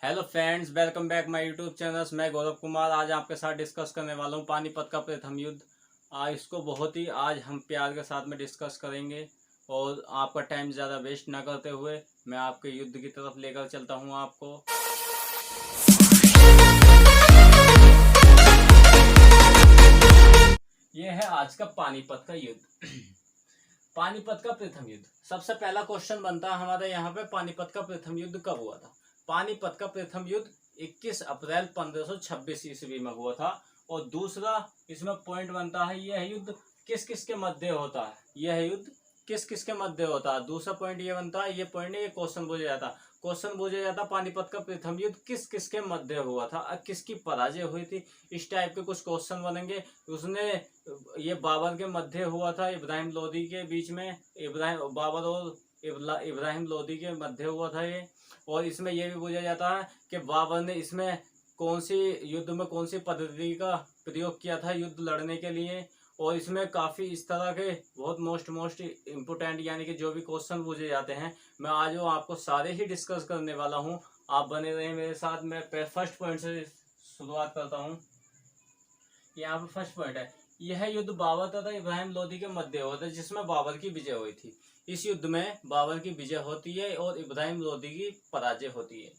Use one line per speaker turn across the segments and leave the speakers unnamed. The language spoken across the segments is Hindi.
Hello friends, welcome back my YouTube channel. मैं गौरव कुमार आज आपके साथ डिस्कस करने वाला हूँ पानीपत का प्रथम युद्ध। इसको बहुत ही आज हम प्यार के साथ में डिस्कस करेंगे और आपका टाइम ज़्यादा वेस्ट ना करते हुए मैं आपके युद्ध की तरफ लेकर चलता हूँ आपको। ये है आज का पानीपत का युद्ध। पानीपत का प्रथम युद्ध। सबसे पहला क्वेश्चन बनता है हमारे यहाँ पे, पानीपत का प्रथम युद्ध कब हुआ था। पानीपत का प्रथम युद्ध 21 अप्रैल 1526 ईस्वी में हुआ था। और दूसरा इसमें पॉइंट बनता है, यह युद्ध किस किस के मध्य होता है। यह युद्ध किस किस के मध्य होता है। दूसरा पॉइंट ये बनता है, ये पॉइंट ये क्वेश्चन पूछा जाता, पानीपत का प्रथम युद्ध किस किस के मध्य हुआ था और किसकी पराजय हुई थी। इस टाइप के कुछ क्वेश्चन बनेंगे। उसने ये बाबर के मध्य हुआ था, इब्राहिम लोदी के बीच में, बाबर और इब्राहिम लोदी के मध्य हुआ था ये। और इसमें यह भी पूछा जाता है कि बाबर ने इसमें कौन सी युद्ध में कौन सी पद्धति का प्रयोग किया था युद्ध लड़ने के लिए। और इसमें काफ़ी इस तरह के बहुत मोस्ट इम्पोर्टेंट यानी कि जो भी क्वेश्चन पूछे जाते हैं मैं आज वो आपको सारे ही डिस्कस करने वाला हूँ। आप बने रहे मेरे साथ। मैं फर्स्ट पॉइंट से शुरुआत करता हूँ। यहाँ पे फर्स्ट पॉइंट है, यह युद्ध बाबर तथा इब्राहिम लोदी के मध्य हुआ था जिसमें बाबर की विजय हुई थी। इस युद्ध में बाबर की विजय होती है और इब्राहिम लोदी की पराजय होती है।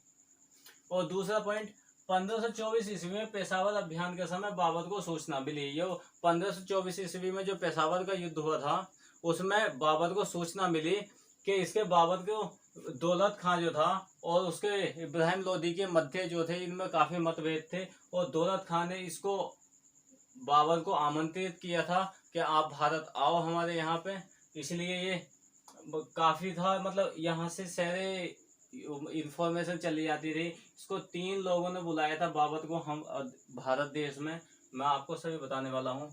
और दूसरा पॉइंट, 1524 ईस्वी में पेशावर अभियान के समय बाबर को सूचना मिली। ये 1524 ईस्वी में जो पेशावर का युद्ध हुआ था उसमें बाबर को सूचना मिली कि इसके बाबर को दौलत खां जो था और उसके इब्राहिम लोदी के मध्य जो थे इनमें काफी मतभेद थे। और दौलत खां ने इसको बाबर को आमंत्रित किया था कि आप भारत आओ हमारे यहाँ पे। इसलिए ये काफी था, मतलब यहाँ से सारे इंफॉर्मेशन चली जाती थी। इसको 3 लोगों ने बुलाया था बाबर को हम भारत देश में। मैं आपको सभी बताने वाला हूँ।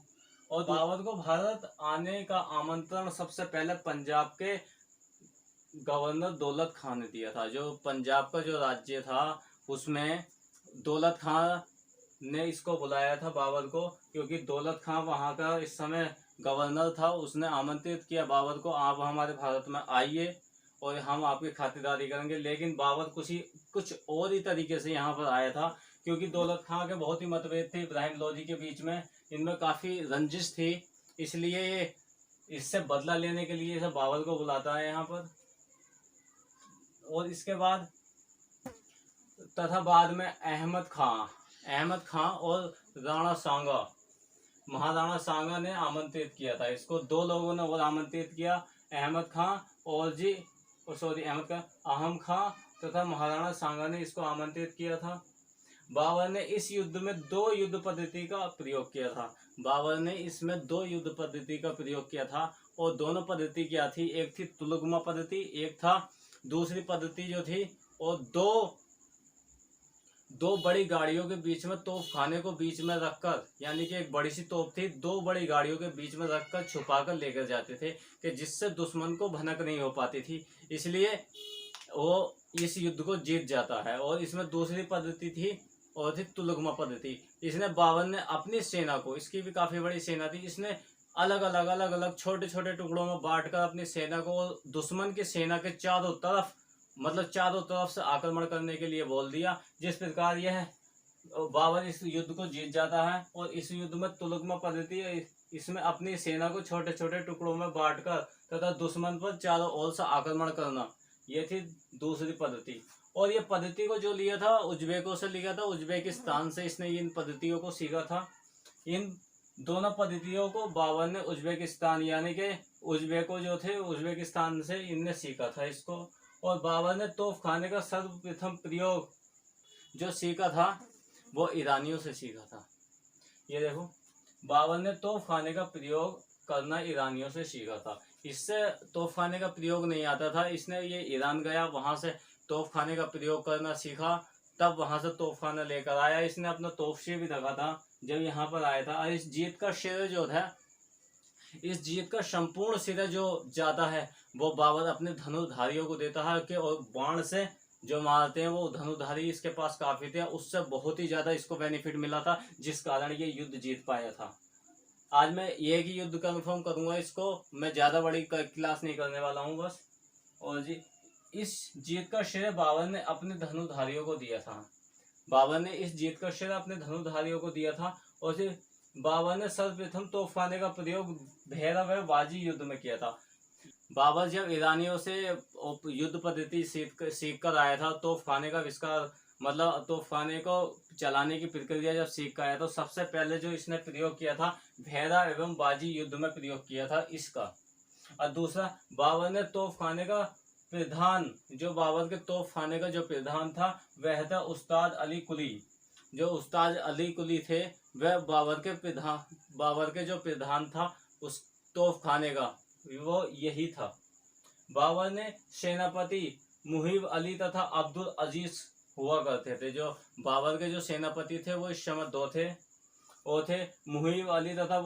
और बाबर को भारत आने का आमंत्रण सबसे पहले पंजाब के गवर्नर दौलत खान ने दिया था। जो पंजाब का जो राज्य था उसमें दौलत खान ने इसको बुलाया था बाबर को, क्योंकि दौलत खान वहाँ का इस समय गवर्नर था। उसने आमंत्रित किया बाबर को, आप हमारे भारत में आइए और हम आपकी खातिरदारी करेंगे। लेकिन बाबर कुछ और ही तरीके से यहाँ पर आया था, क्योंकि दौलत खान के बहुत ही मतभेद थे इब्राहिम लोदी के बीच में। इनमें काफ़ी रंजिश थी, इसलिए ये इससे बदला लेने के लिए सब बाबर को बुलाता है यहाँ पर। और इसके बाद तथा बाद में अहमद खां और राणा सांगा, महाराणा सांगा ने आमंत्रित किया था इसको। 2 लोगों ने और आमंत्रित किया, अहमद खां अहम खां तथा महाराणा सांगा ने इसको आमंत्रित किया था। बाबर ने इस युद्ध में 2 युद्ध पद्धति का प्रयोग किया था। बाबर ने इसमें 2 युद्ध पद्धति का प्रयोग किया था। और दोनों पद्धति क्या थी, एक थी तुलगमा पद्धति, एक था दूसरी पद्धति जो थी। और दो बड़ी गाड़ियों के बीच में तोप खाने को बीच में रखकर, यानी कि एक बड़ी सी तोप थी, 2 बड़ी गाड़ियों के बीच में रखकर छुपाकर लेकर जाते थे कि जिससे दुश्मन को भनक नहीं हो पाती थी। इसलिए वो इस युद्ध को जीत जाता है। और इसमें दूसरी पद्धति थी और थी तुलगमा पद्धति। इसने बाबर ने अपनी सेना को, इसकी भी काफी बड़ी सेना थी, इसने अलग अलग छोटे छोटे टुकड़ों में बांटकर अपनी सेना को दुश्मन की सेना के चारों तरफ से आक्रमण करने के लिए बोल दिया। जिस प्रकार यह बाबर इस युद्ध को जीत जाता है। और इस युद्ध में तुलगमा पद्धति, इसमें अपनी सेना को छोटे छोटे टुकड़ों में बांटकर तथा दुश्मन पर चारों ओर से आक्रमण करना, ये थी दूसरी पद्धति। और ये पद्धति को जो लिया था उज्बेकों से लिया था, उज्बेकिस्तान से इसने इन पद्धतियों को सीखा था। इन दोनों पद्धतियों को बाबर ने उज्बेकिस्तान यानी कि उज्बेकों जो थे उज्बेकिस्तान से इनने सीखा था इसको। और बाबर ने तोप खाने का सर्वप्रथम प्रयोग जो सीखा था वो ईरानियों से सीखा था। ये देखो, बाबर ने तोप खाने का प्रयोग करना ईरानियों से सीखा था। इससे तोप खाने का प्रयोग नहीं आता था। इसने ये ईरान गया, वहां से तोप खाने का प्रयोग करना सीखा, तब वहां से तोप खाना लेकर आया। इसने अपना तोपशे भी रखा था जब यहाँ पर आया था। और इस जीत का श्रेय जो था, इस जीत का संपूर्ण श्रेय जो जाता है वो बाबर अपने धनुर्धारियों को देता है कि और बाण से जो मारते हैं वो धनुर्धारी इसके पास काफी थे, उससे बहुत ही ज्यादा इसको बेनिफिट मिला था, जिस कारण ये युद्ध जीत पाया था। आज मैं एक ही युद्ध कंफर्म करूंगा, इसको मैं ज्यादा बड़ी क्लास नहीं करने वाला हूँ बस। और जी इस जीत का श्रेय बाबर ने अपने धनुधारियों को दिया था। बाबर ने इस जीत का श्रेय अपने धनुधारियों को दिया था। और फिर बाबर ने सर्वप्रथम तोपखाने का प्रयोग भैरव व बाजी युद्ध में किया था। बाबर जब ईरानियों से युद्ध पद्धति सीख कर आया था, तोपखाने का आविष्कार मतलब तोपखाने को चलाने की प्रक्रिया जब सीख कर आया तो सबसे पहले जो इसने प्रयोग किया था भैरव एवं बाजी युद्ध में प्रयोग किया था इसका। और दूसरा, बाबर ने तोपखाने का प्रधान, जो बाबर के तोपखाने का जो प्रधान था वह था उस्ताद अली कुली। जो उस्ताद अली कुली थे वह बाबर के जो प्रधान था उस तोपखाने का वो यही था। बाबर ने सेनापति मुहिब अली तथा अब्दुल अजीज हुआ करते थे। जो बाबर के जो सेनापति थे वो इस समय दो थे, वो थे मुहिब अली तथा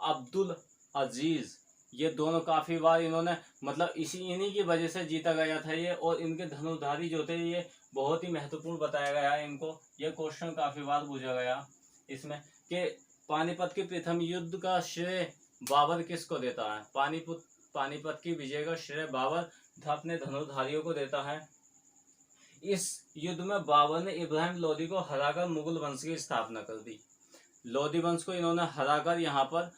अब्दुल अजीज। ये दोनों काफी बार इन्होंने मतलब इन्हीं की वजह से जीता गया था ये। और इनके धनुधारी जो थे ये बहुत ही महत्वपूर्ण बताया गया है इनको। ये क्वेश्चन काफी बार पूछा गया इसमें कि पानीपत के प्रथम युद्ध का श्रेय बाबर किसको देता है। पानीपत की विजय का श्रेय बाबर अपने धनुधारियों को देता है। इस युद्ध में बाबर ने इब्राहिम लोदी को हराकर मुगल वंश की स्थापना कर दी। लोदी वंश को इन्होंने हराकर यहाँ पर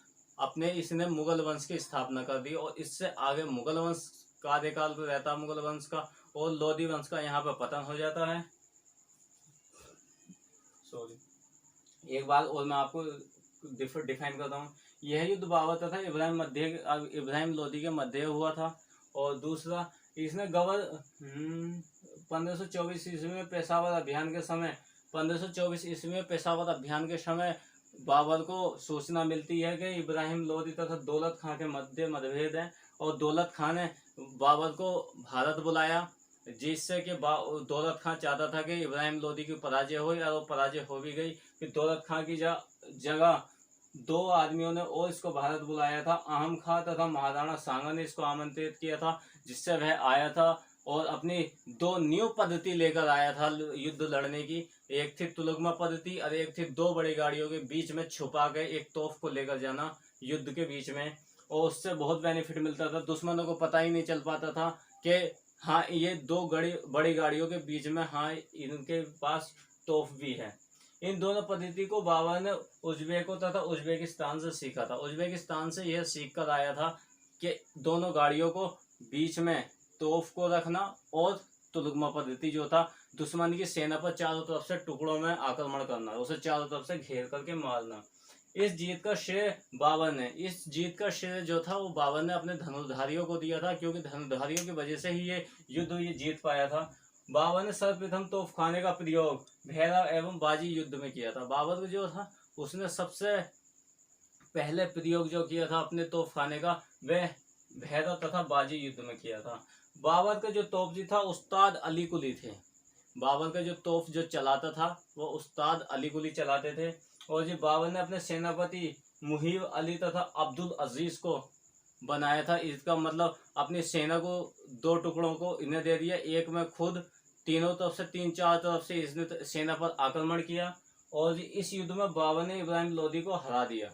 इसने मुगल वंश की स्थापना कर दी। और इससे आगे मुगल वंश कार्यकाल रहता मुगल वंश का, और लोदी वंश का यहाँ पर पतन हो जाता है। एक बात और मैं आपको डिफाइन करता हूँ। यह युद्ध बाबर तथा इब्राहिम लोदी के मध्य हुआ था। और दूसरा, इसने 1524 ईस्वी में पेशावर अभियान के समय बाबर को सूचना मिलती है कि इब्राहिम लोदी तथा दौलत खां के मध्य मतभेद है। और दौलत खां ने बाबर को भारत बुलाया, जिससे कि दौलत खां चाहता था कि इब्राहिम लोदी की पराजय हो, और वो पराजय हो भी गई। फिर दौलत खां की जगह दो आदमियों ने और इसको भारत बुलाया था। अहम खां तथा महाराणा सांगा ने इसको आमंत्रित किया था, जिससे वह आया था और अपनी दो न्यू पद्धति लेकर आया था युद्ध लड़ने की। एक थी तुलगमा पद्धति और एक थी दो बड़ी गाड़ियों के बीच में छुपा के एक तोफ को लेकर जाना युद्ध के बीच में। और उससे बहुत बेनिफिट मिलता था, दुश्मनों को पता ही नहीं चल पाता था कि हाँ ये दो बड़ी गाड़ियों के बीच में हाँ इनके पास तोफ भी है। इन दोनों पद्धति को बाबर ने उज्बेकों तथा उज्बेकिस्तान से सीखा था। उज्बेकिस्तान से यह सीख कर आया था कि दोनों गाड़ियों को बीच में तोफ को रखना, और तुलगमा पद्धति जो था दुश्मन की सेना पर चारों तरफ से टुकड़ों में आक्रमण करना, उसे चारों तरफ से घेर करके मारना। इस जीत का श्रेय जो था वो बाबर ने अपने धनुधारियों को दिया था, क्योंकि धनुधारियों की वजह से ही ये जीत पाया था। बाबर ने सर्वप्रथम तोपखाने का प्रयोग भैरव एवं बाजी युद्ध में किया था। बाबर जो था उसने सबसे पहले प्रयोग जो किया था अपने तोपखाने का वह भैरव तथा बाजी युद्ध में किया था। बाबर का जो तोपजी था उस्ताद अली कुली थे। बाबर का जो तोप जो चलाता था वो उस्ताद अली कुली चलाते थे। और जो बाबर ने अपने सेनापति मुहिब अली तथा अब्दुल अजीज को बनाया था। इसका मतलब अपनी सेना को दो टुकड़ों को इन्हें दे दिया, एक में खुद तीनों तरफ से 3-4 तरफ से इसने सेना पर आक्रमण किया। और इस युद्ध में बाबर ने इब्राहिम लोदी को हरा दिया।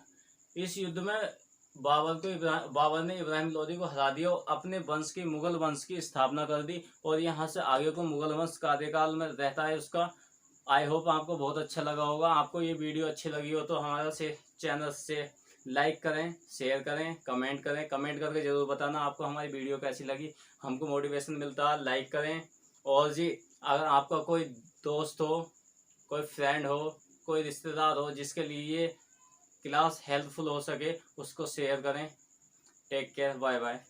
इस युद्ध में बाबर ने इब्राहिम लोदी को हरा दिया और अपने वंश की मुगल वंश की स्थापना कर दी। और यहाँ से आगे को मुगल वंश कार्यकाल में रहता है उसका। आई होप आपको बहुत अच्छा लगा होगा। आपको ये वीडियो अच्छी लगी हो तो हमारा चैनल से लाइक करें, शेयर करें, कमेंट करें। कमेंट करके ज़रूर बताना आपको हमारी वीडियो कैसी लगी, हमको मोटिवेशन मिलता है। लाइक करें। और जी अगर आपका कोई दोस्त हो, कोई फ्रेंड हो, कोई रिश्तेदार हो जिसके लिए क्लास हेल्पफुल हो सके उसको शेयर करें। Take care, bye bye.